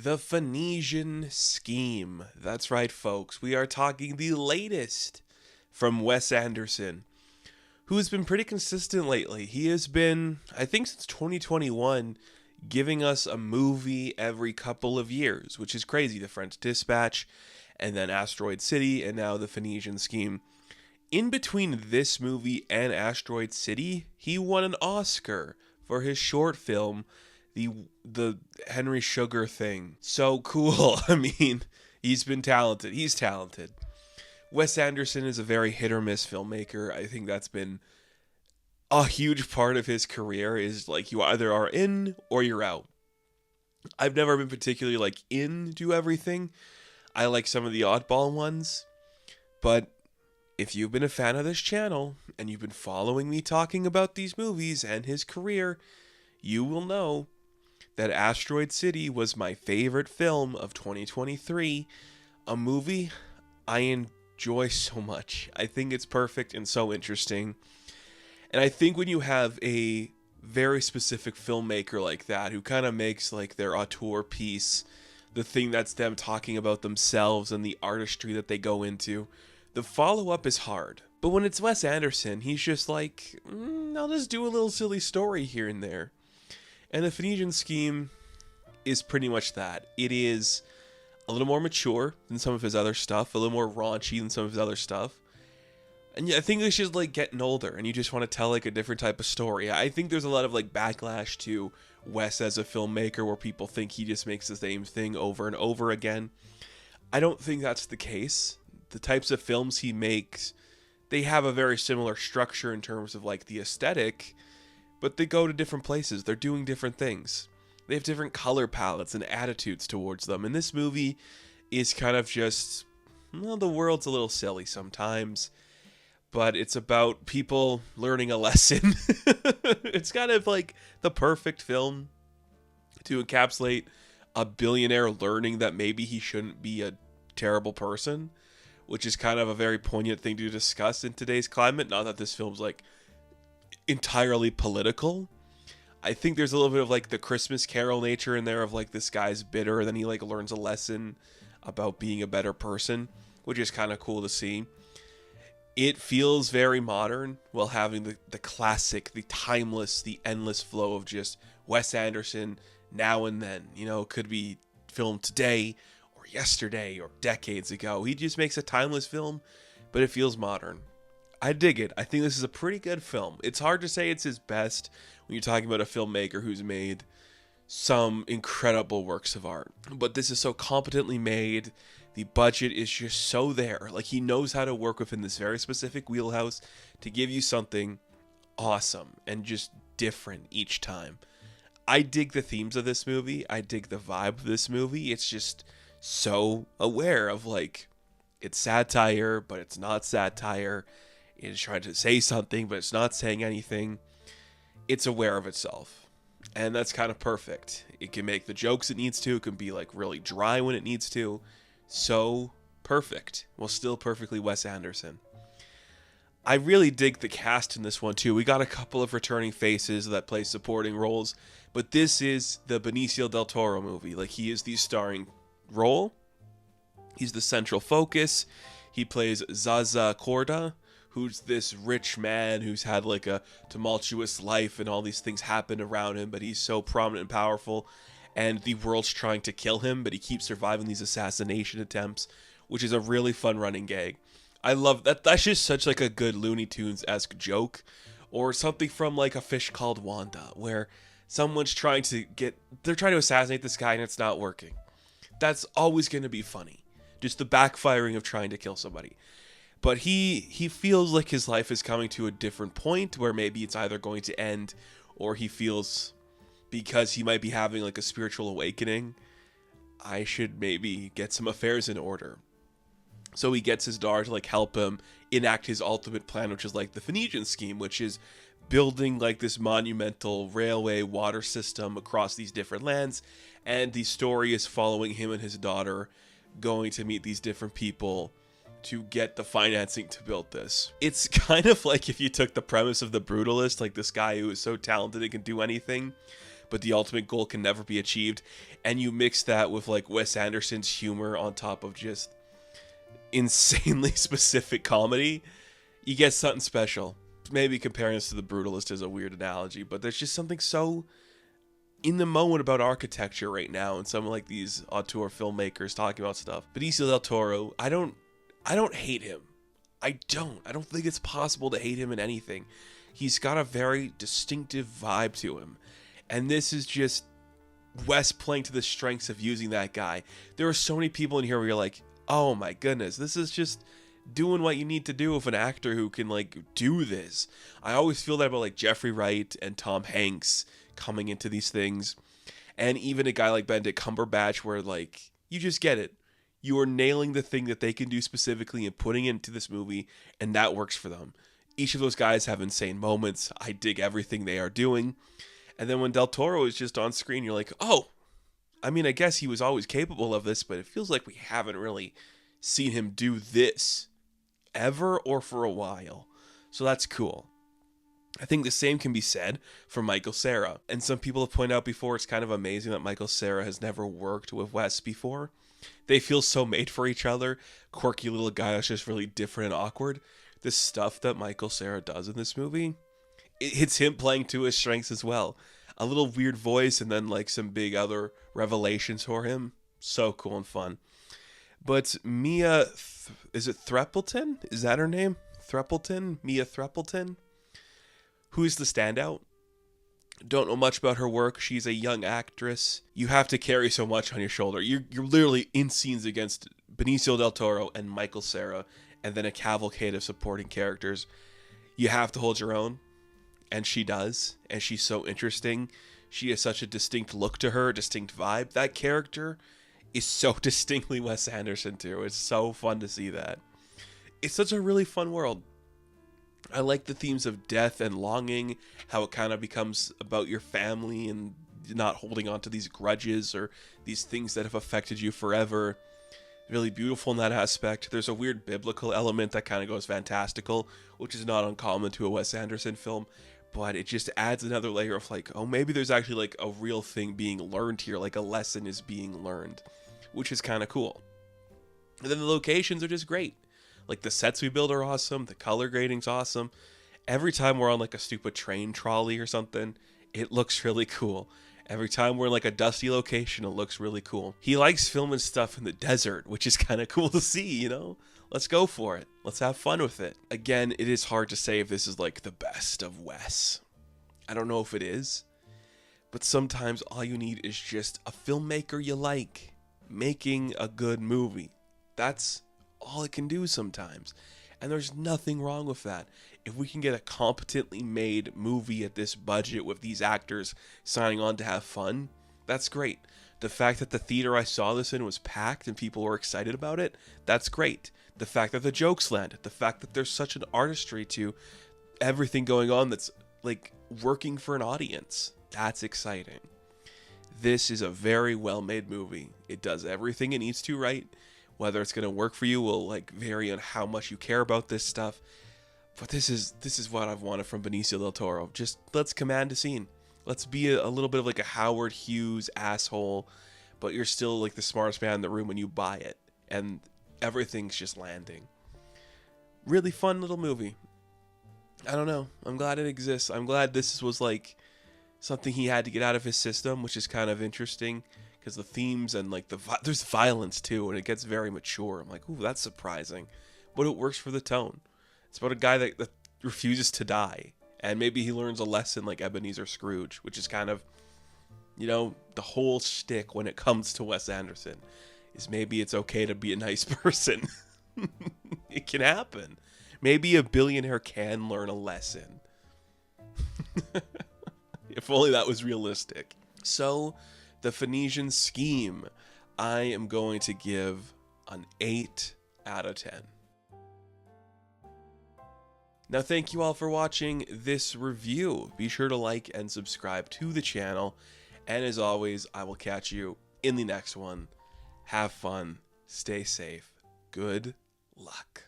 The Phoenician Scheme. That's right, folks. We are talking the latest from Wes Anderson, who has been pretty consistent lately. He has been, I think since 2021, giving us a movie every couple of years, which is crazy. The French Dispatch, and then Asteroid City, and now The Phoenician Scheme. In between this movie and Asteroid City, he won an Oscar for his short film, the Henry Sugar thing. So cool. I mean, he's been talented. He's talented. Wes Anderson is a very hit or miss filmmaker. I think that's been a huge part of his career, is like you either are in or you're out. I've never been particularly like into everything. I like some of the oddball ones, but if you've been a fan of this channel and you've been following me talking about these movies and his career, you will know that Asteroid City was my favorite film of 2023, a movie I enjoy so much. I think it's perfect and so interesting. And I think when you have a very specific filmmaker like that, who kind of makes like their auteur piece the thing that's them talking about themselves and the artistry that they go into, the follow-up is hard. But when it's Wes Anderson, he's just like, I'll just do a little silly story here and there. And The Phoenician Scheme is pretty much that. It is a little more mature than some of his other stuff, a little more raunchy than some of his other stuff. And yeah, I think it's just like getting older and you just want to tell like a different type of story. I think there's a lot of like backlash to Wes as a filmmaker where people think he just makes the same thing over and over again. I don't think that's the case. The types of films he makes, they have a very similar structure in terms of like the aesthetic, but they go to different places. They're doing different things. They have different color palettes and attitudes towards them. And this movie is kind of just, well, the world's a little silly sometimes, but it's about people learning a lesson. It's kind of like the perfect film to encapsulate a billionaire learning that maybe he shouldn't be a terrible person, which is kind of a very poignant thing to discuss in today's climate. Not that this film's like entirely political. I think there's a little bit of like the Christmas Carol nature in there of like this guy's bitter and then he like learns a lesson about being a better person, which is kind of cool to see. It feels very modern while having the classic, the timeless, the endless flow of just Wes Anderson now and then. You know, it could be filmed today or yesterday or decades ago. He just makes a timeless film, but it feels modern. I dig it. I think this is a pretty good film. It's hard to say it's his best when you're talking about a filmmaker who's made some incredible works of art. But this is so competently made. The budget is just so there. Like, he knows how to work within this very specific wheelhouse to give you something awesome and just different each time. I dig the themes of this movie. I dig the vibe of this movie. It's just so aware of, like, it's satire, but it's not satire. It's trying to say something, but it's not saying anything. It's aware of itself. And that's kind of perfect. It can make the jokes it needs to. It can be, like, really dry when it needs to. So perfect. Well, still perfectly Wes Anderson. I really dig the cast in this one too. We got a couple of returning faces that play supporting roles, but this is the Benicio del Toro movie. Like, he is the starring role. He's the central focus. He plays Zaza Corda, who's this rich man who's had like a tumultuous life and all these things happen around him, but he's so prominent and powerful. And the world's trying to kill him, but he keeps surviving these assassination attempts, which is a really fun running gag. I love that. That's just such like a good Looney Tunes-esque joke, or something from like A Fish Called Wanda, where someone's trying to assassinate this guy and it's not working. That's always going to be funny. Just the backfiring of trying to kill somebody. But he feels like his life is coming to a different point where maybe it's either going to end, or he feels, because he might be having like a spiritual awakening, I should maybe get some affairs in order. So he gets his daughter to like help him enact his ultimate plan, which is like the Phoenician Scheme, which is building like this monumental railway water system across these different lands. And the story is following him and his daughter going to meet these different people to get the financing to build this. It's kind of like if you took the premise of The Brutalist, like this guy who is so talented he can do anything, but the ultimate goal can never be achieved. And you mix that with like Wes Anderson's humor on top of just insanely specific comedy, you get something special. Maybe comparing this to The Brutalist is a weird analogy, but there's just something so in the moment about architecture right now, and some of like these auteur filmmakers talking about stuff. Benicio del Toro, I don't hate him. I don't think it's possible to hate him in anything. He's got a very distinctive vibe to him, and this is just Wes playing to the strengths of using that guy. There are so many people in here where you're like, oh my goodness, this is just doing what you need to do with an actor who can like do this. I always feel that about like Jeffrey Wright and Tom Hanks coming into these things, and even a guy like Benedict Cumberbatch, where like you just get it. You are nailing the thing that they can do specifically and putting it into this movie, and that works for them. Each of those guys have insane moments. I dig everything they are doing. And then when Del Toro is just on screen, you're like, oh, I mean, I guess he was always capable of this, but it feels like we haven't really seen him do this ever or for a while. So that's cool. I think the same can be said for Michael Cera. And some people have pointed out before, it's kind of amazing that Michael Cera has never worked with Wes before. They feel so made for each other. Quirky little guy that's just really different and awkward. The stuff that Michael Cera does in this movie, it's him playing to his strengths as well. A little weird voice and then like some big other revelations for him. So cool and fun. But Mia, is it Threppleton? Is that her name? Threppleton? Mia Threppleton? Who's the standout? Don't know much about her work. She's a young actress. You have to carry so much on your shoulder. You're literally in scenes against Benicio del Toro and Michael Cera, and then a cavalcade of supporting characters. You have to hold your own, and she does, and she's so interesting. She has such a distinct look to her, a distinct vibe. That character is so distinctly Wes Anderson too. It's so fun to see that. It's such a really fun world. I like the themes of death and longing, how it kind of becomes about your family and not holding on to these grudges or these things that have affected you forever. Really beautiful in that aspect. There's a weird biblical element that kind of goes fantastical, which is not uncommon to a Wes Anderson film, but it just adds another layer of like, oh, maybe there's actually like a real thing being learned here, like a lesson is being learned, which is kind of cool. And then the locations are just great. Like the sets we build are awesome, the color grading's awesome. Every time we're on like a stupid train trolley or something, it looks really cool. Every time we're in like a dusty location, it looks really cool. He likes filming stuff in the desert, which is kind of cool to see, you know? Let's go for it. Let's have fun with it. Again, it is hard to say if this is like the best of Wes. I don't know if it is, but sometimes all you need is just a filmmaker you like making a good movie. That's all it can do sometimes. And there's nothing wrong with that. If we can get a competently made movie at this budget with these actors signing on to have fun, that's great. The fact that the theater I saw this in was packed and people were excited about it, that's great. The fact that the jokes landed, the fact that there's such an artistry to everything going on that's like working for an audience, that's exciting. This is a very well-made movie. It does everything it needs to right. Whether it's going to work for you will like vary on how much you care about this stuff. But this is what I've wanted from Benicio del Toro. Just let's command a scene. Let's be a little bit of like a Howard Hughes asshole, but you're still like the smartest man in the room when you buy it. And everything's just landing. Really fun little movie. I don't know. I'm glad it exists. I'm glad this was like something he had to get out of his system, which is kind of interesting. Because the themes and like there's violence too, and it gets very mature. I'm like, ooh, that's surprising, but it works for the tone. It's about a guy that refuses to die, and maybe he learns a lesson like Ebenezer Scrooge, which is kind of, you know, the whole shtick when it comes to Wes Anderson, is maybe it's okay to be a nice person. It can happen. Maybe a billionaire can learn a lesson. If only that was realistic. So, the Phoenician Scheme, I am going to give an 8 out of 10. Now, thank you all for watching this review. Be sure to like and subscribe to the channel. And as always, I will catch you in the next one. Have fun. Stay safe. Good luck.